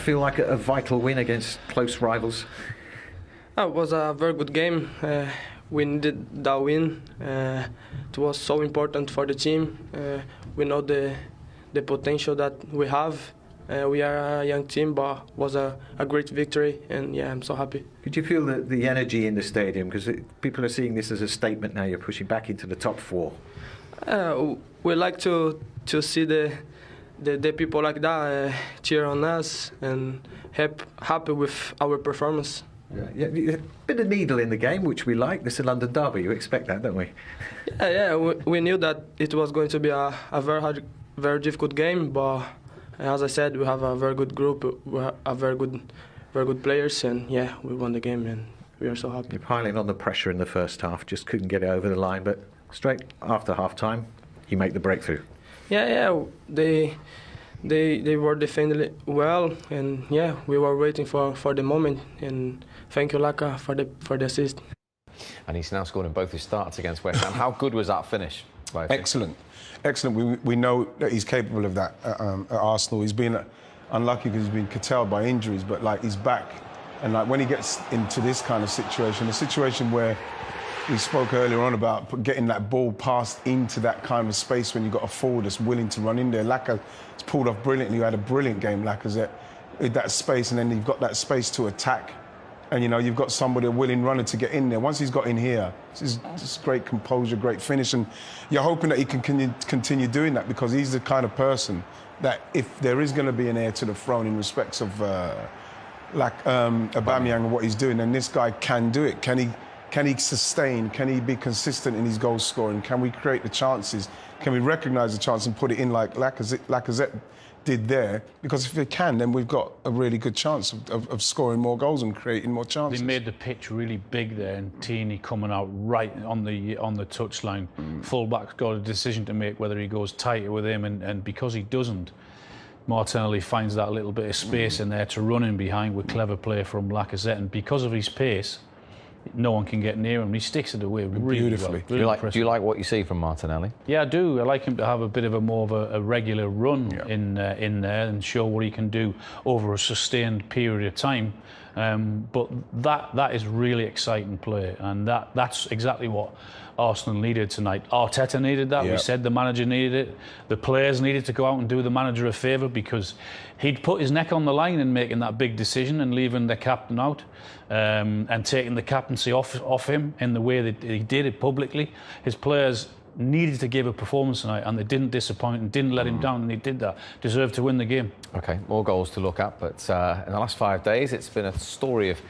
feel like a vital win against close rivals? It was a very good game. We needed that win. It was so important for the team. We know the potential that we have. We are a young team, but it was a great victory, and yeah, I'm so happy. Could you feel the energy in the stadium? Because people are seeing this as a statement now. You're pushing back into the top four. We like to see the people like that cheer on us and happy with our performance. Yeah, a bit of needle in the game, which we like. This is a London derby. You expect that, don't we? Yeah. We knew that it was going to be a very hard, very difficult game, but as I said, we have a very good group. We have a very good players, and yeah, we won the game, and we are so happy. You're piling on the pressure in the first half, just couldn't get it over the line, but straight after half-time, you make the breakthrough. Yeah, they were defending well, and yeah, we were waiting for the moment. And thank you, Laka, for the assist. And he's now scored in both his starts against West Ham. How good was that finish? Excellent. We know that he's capable of that at Arsenal. He's been unlucky because he's been curtailed by injuries, but like he's back. And like when he gets into this kind of situation, a situation where we spoke earlier on about getting that ball passed into that kind of space when you've got a forward that's willing to run in there. Laka's pulled off brilliantly. You had a brilliant game, Lacazette, with that space, and then you've got that space to attack. And, you know, you've got somebody, a willing runner, to get in there. Once he's got in here, it's just great composure, great finish. And you're hoping that he can continue doing that, because he's the kind of person that if there is going to be an heir to the throne in respects of Aubameyang and what he's doing, then this guy can do it. Can he sustain? Can he be consistent in his goal scoring? Can we create the chances? Can we recognise the chance and put it in like Lacazette did there? Because if they can, then we've got a really good chance of scoring more goals and creating more chances. They made the pitch really big there, and Tierney coming out right on the touchline. Fullback's got a decision to make whether he goes tighter with him, and because he doesn't, Martinelli finds that little bit of space in there to run in behind with clever play from Lacazette, and because of his pace, no one can get near him. He sticks it away really beautifully. Well. Do you like what you see from Martinelli? Yeah, I do. I like him to have a bit of more of a regular run in there and show what he can do over a sustained period of time. But that is really exciting play, and that's exactly what Arsenal needed tonight. Arteta needed that. We said the manager needed it. The players needed to go out and do the manager a favour, because he'd put his neck on the line in making that big decision and leaving the captain out, and taking the captaincy off him in the way that he did it publicly. His players needed to give a performance tonight, and they didn't disappoint and didn't let him down, and they did that. Deserved to win the game. OK, more goals to look at, but in the last 5 days it's been a story of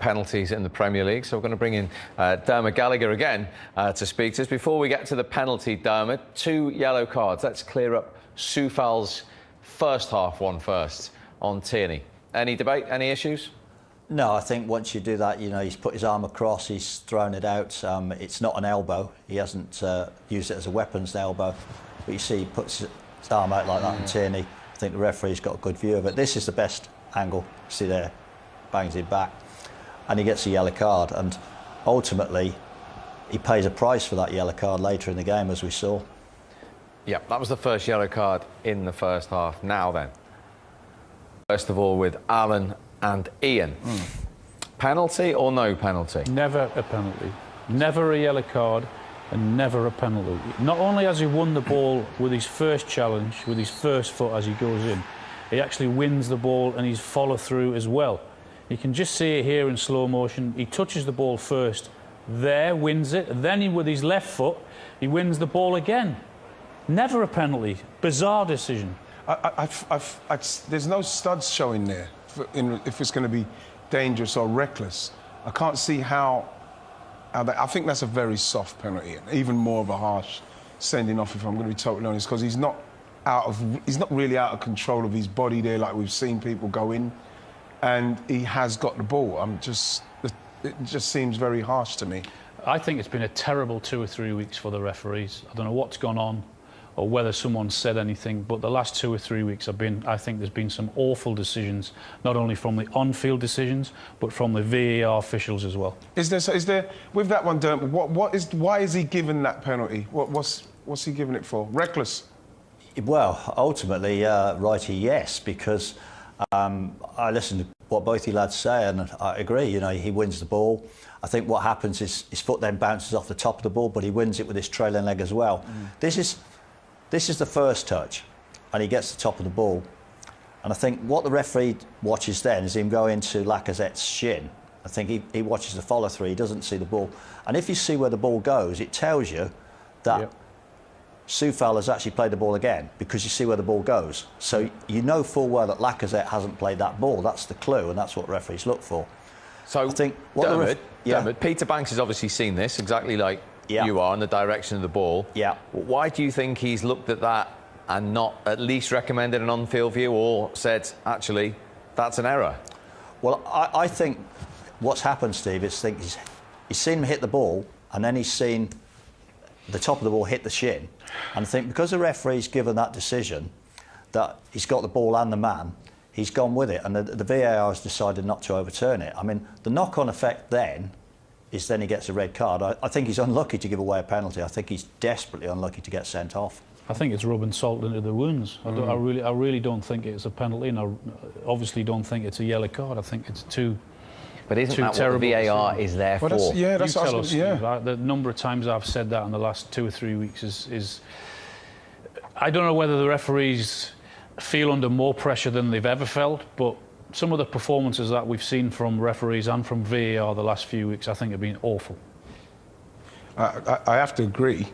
penalties in the Premier League, so we're going to bring in Dermot Gallagher again to speak to us. Before we get to the penalty, Dermot, 2 yellow cards. Let's clear up Soufal's first half one first on Tierney. Any debate, any issues? No, I think once you do that, you know, he's put his arm across, he's thrown it out. It's not an elbow. He hasn't used it as a weapons elbow. But you see, he puts his arm out like that on Tierney. I think the referee's got a good view of it. This is the best angle. See there, bangs it back. And he gets a yellow card. And ultimately, he pays a price for that yellow card later in the game, as we saw. Yeah, that was the first yellow card in the first half. Now then, first of all with Alan and Ian. Penalty or no penalty? Never a penalty. Never a yellow card, and never a penalty. Not only has he won the ball with his first challenge, with his first foot as he goes in, he actually wins the ball and he's follow through as well. You can just see it here in slow motion. He touches the ball first, there, wins it, and then with his left foot, he wins the ball again. Never a penalty. Bizarre decision. There's no studs showing there. If it's going to be dangerous or reckless, I can't see how I think that's a very soft penalty, and even more of a harsh sending off, if I'm going to be totally honest, because he's not really out of control of his body there, like we've seen people go in, and he has got the ball. It just seems very harsh to me. I think it's been a terrible 2 or 3 weeks for the referees. I don't know what's gone on, or whether someone said anything, but the last 2 or 3 weeks I think there's been some awful decisions, not only from the on-field decisions, but from the VAR officials as well. Is there with that one, Dermot, why is he given that penalty? What's he giving it for? Reckless? Well, ultimately, righty, yes, because I listen to what both you lads say, and I agree. You know, he wins the ball. I think what happens is his foot then bounces off the top of the ball, but he wins it with his trailing leg as well. This is the first touch, and he gets the top of the ball. And I think what the referee watches then is him go into Lacazette's shin. I think he watches the follow through. He doesn't see the ball, and if you see where the ball goes, it tells you that Soufal has actually played the ball again, because you see where the ball goes. So you know full well that Lacazette hasn't played that ball. That's the clue, and that's what referees look for. So I think what Dermot, Peter Banks has obviously seen this exactly like you are in the direction of the ball. Yeah. Why do you think he's looked at that and not at least recommended an on-field view, or said, actually, that's an error? Well, I think what's happened, Steve, is he's seen him hit the ball, and then he's seen the top of the ball hit the shin. And I think because the referee's given that decision, that he's got the ball and the man, he's gone with it, and the VAR has decided not to overturn it. I mean, the knock-on effect then is then he gets a red card. I think he's unlucky to give away a penalty. I think he's desperately unlucky to get sent off. I think it's rubbing salt into the wounds. I really don't think it's a penalty, and I obviously don't think it's a yellow card. I think it's too. But isn't that what the VAR is there for? That's You what tell I us, yeah. Steve, the number of times I've said that in the last 2 or 3 weeks is I don't know whether the referees feel under more pressure than they've ever felt, but some of the performances that we've seen from referees and from VAR the last few weeks, I think, have been awful. I have to agree,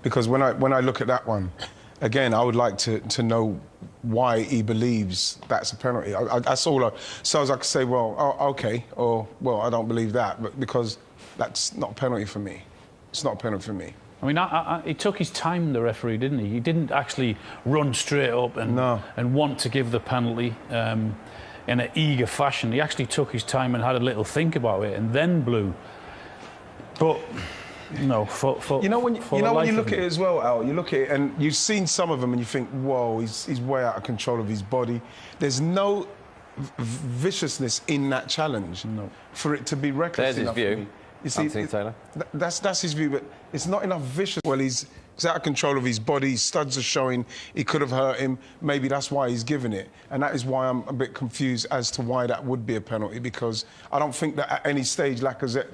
because when I look at that one, again, I would like to know why he believes that's a penalty. That's all. So I could say, well, oh, okay, or well, I don't believe that, but because that's not a penalty for me. It's not a penalty for me. I mean, he took his time, the referee, didn't he? He didn't actually run straight up and want to give the penalty in an eager fashion. He actually took his time and had a little think about it and then blew. But no, you know when you look at it as well, Al, you look at it and you've seen some of them and you think, whoa, he's way out of control of his body. There's no viciousness in that challenge for it to be reckless. There's enough his view. For me. You see, Anthony Taylor. That's his view, but it's not enough vicious. Well, he's out of control of his body. His studs are showing. He could have hurt him. Maybe that's why he's given it, and that is why I'm a bit confused as to why that would be a penalty, because I don't think that at any stage Lacazette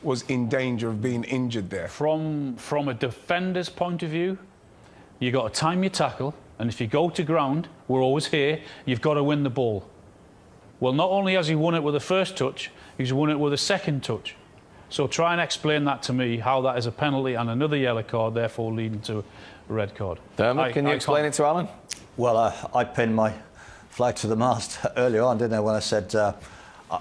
was in danger of being injured there. From a defender's point of view, you got to time your tackle, and if you go to ground, we're always here. You've got to win the ball. Well, not only has he won it with the first touch, he's won it with a second touch. So try and explain that to me, how that is a penalty and another yellow card, therefore leading to a red card. Dermot, can you explain it to Alan? Well, I pinned my flag to the mast earlier on, didn't I, when I said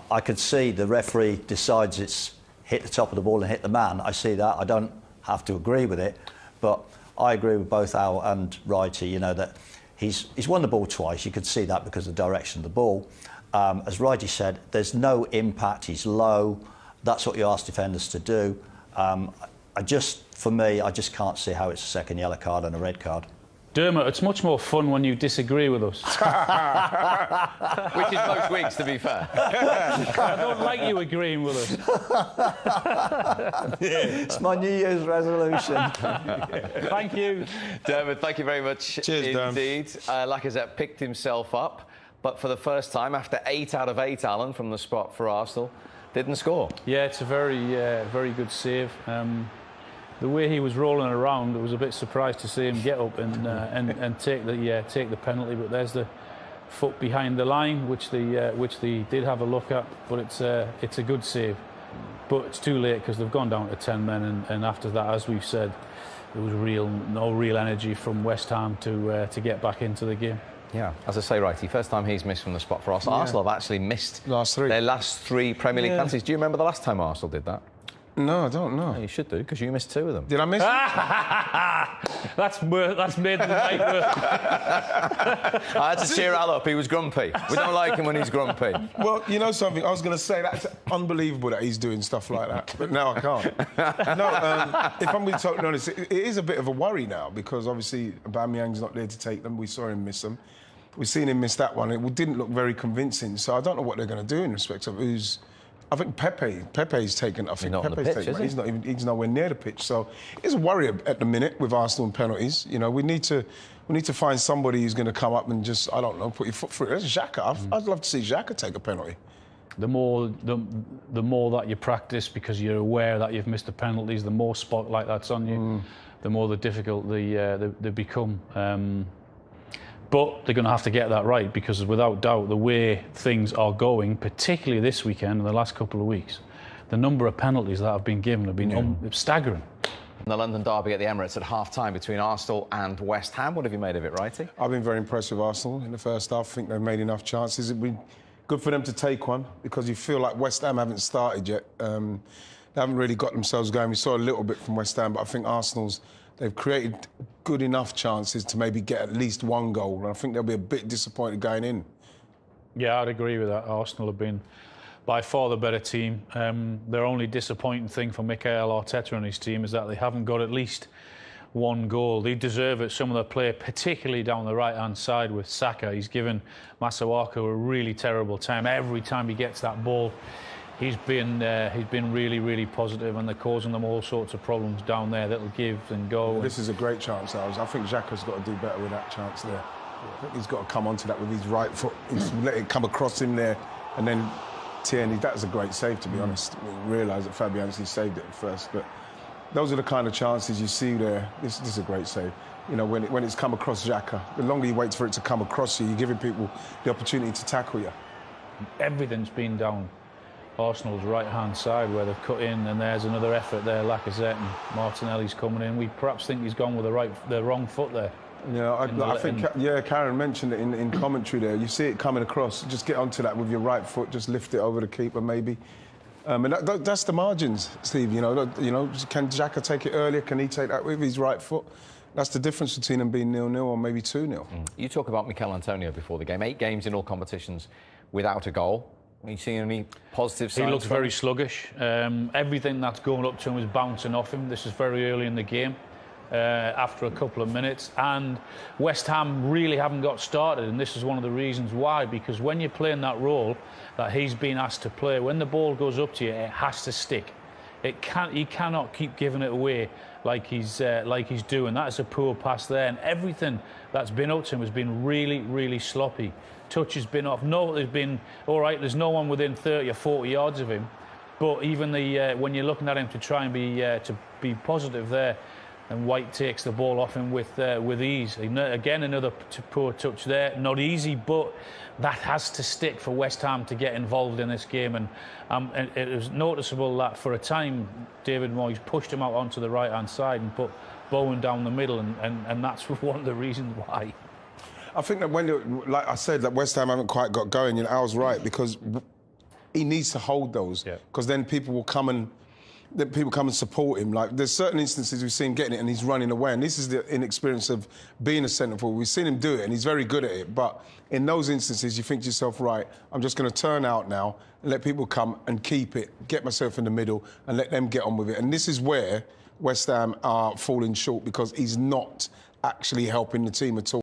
I could see the referee decides it's hit the top of the ball and hit the man. I see that. I don't have to agree with it, but I agree with both Al and Righty, you know, that he's won the ball twice. You could see that because of the direction of the ball. As Righty said, there's no impact. He's low. That's what you ask defenders to do. For me, I just can't see how it's a second yellow card and a red card. Dermot, it's much more fun when you disagree with us. Which is most weeks, to be fair. I don't like you agreeing with us. It's my New Year's resolution. Thank you. Dermot, thank you very much. Cheers, indeed. Lacazette picked himself up, but for the first time, after 8 out of 8, Alan, from the spot for Arsenal, didn't score. Yeah, it's a very good save. The way he was rolling around, I was a bit surprised to see him get up and take the penalty. But there's the foot behind the line, which they did have a look at. But it's a good save. But it's too late because they've gone down to 10 men, and after that, as we've said, there was no real energy from West Ham to get back into the game. Yeah, as I say, Righty, first time he's missed from the spot for Arsenal. Yeah. Arsenal have actually missed their last three Premier League penalties. Do you remember the last time Arsenal did that? No, I don't know. You should do, because you missed 2 of them. Did I miss it? That's made the night worse. I had to cheer Al up. He was grumpy. We don't like him when he's grumpy. Well, you know something? I was going to say that's unbelievable that he's doing stuff like that, but now I can't. No, if I'm being totally honest, it is a bit of a worry now, because obviously Aubameyang's not there to take them. We saw him miss them. We've seen him miss that one. It didn't look very convincing, so I don't know what they're going to do in respect of who's I think Pepe's taken. I think not on the Pepe's pitch, taken. is he? He's nowhere near the pitch. So it's a worry at the minute with Arsenal and penalties. You know, we need to find somebody who's going to come up and just, I don't know, put your foot through it. There's Xhaka. I'd love to see Xhaka take a penalty. The more that you practice, because you're aware that you've missed the penalties, the more spotlight that's on you, the more difficult they become. But they're going to have to get that right, because without doubt, the way things are going, particularly this weekend and the last couple of weeks, the number of penalties that have been given have been staggering. The London derby at the Emirates at half-time between Arsenal and West Ham. What have you made of it, Righty? I've been very impressed with Arsenal in the first half. I think they've made enough chances. It'd be good for them to take one, because you feel like West Ham haven't started yet. They haven't really got themselves going. We saw a little bit from West Ham, but I think they've created good enough chances to maybe get at least one goal. And I think they'll be a bit disappointed going in. Yeah, I'd agree with that. Arsenal have been by far the better team. Their only disappointing thing for Mikel Arteta and his team is that they haven't got at least one goal. They deserve it. Some of the play, particularly down the right-hand side with Saka, he's given Masuaku a really terrible time. Every time he gets that ball, he's been really, really positive, and they're causing them all sorts of problems down there that'll give and go. This is a great chance, I think Xhaka's got to do better with that chance there. I think he's got to come onto that with his right foot. He's let it come across him there, and then Tierney, that was a great save, to be honest. I realised that Fabianski saved it at first, but those are the kind of chances you see there. This is a great save. You know, when it's come across Xhaka, the longer you wait for it to come across you, you're giving people the opportunity to tackle you. Everything's been down Arsenal's right-hand side where they've cut in, and there's another effort there. Lacazette and Martinelli's coming in. We perhaps think he's gone with the wrong foot there. Yeah, I think Karen mentioned it in commentary there. You see it coming across, just get onto that with your right foot, just lift it over the keeper maybe. And that's the margins, Steve. You know, can Xhaka take it earlier? Can he take that with his right foot? That's the difference between them being 0-0 or maybe 2-0. You talk about Mikel Antonio before the game. 8 games in all competitions without a goal. Are you seeing any positive signs? He looks very sluggish. Everything that's going up to him is bouncing off him. This is very early in the game. After a couple of minutes, and West Ham really haven't got started, and this is one of the reasons why, because when you're playing that role that he's been asked to play, when the ball goes up to you, it has to stick. He cannot keep giving it away like he's doing. That is a poor pass there, and everything that's been up to him has been really, really sloppy. Touch has been off. No, there's been all right. There's no one within 30 or 40 yards of him, but even when you're looking at him to try and be positive there, and White takes the ball off him with ease. Again, another poor touch there. Not easy, but that has to stick for West Ham to get involved in this game. And it was noticeable that for a time, David Moyes pushed him out onto the right-hand side and put Bowen down the middle, and that's one of the reasons why. I think that like I said, that West Ham haven't quite got going, you know, I was right, because he needs to hold those, because then people will come and support him. Like, there's certain instances we've seen getting it and he's running away, and this is the inexperience of being a centre forward. We've seen him do it and he's very good at it, but in those instances you think to yourself, right, I'm just going to turn out now and let people come and keep it, get myself in the middle and let them get on with it. And this is where West Ham are falling short, because he's not actually helping the team at all.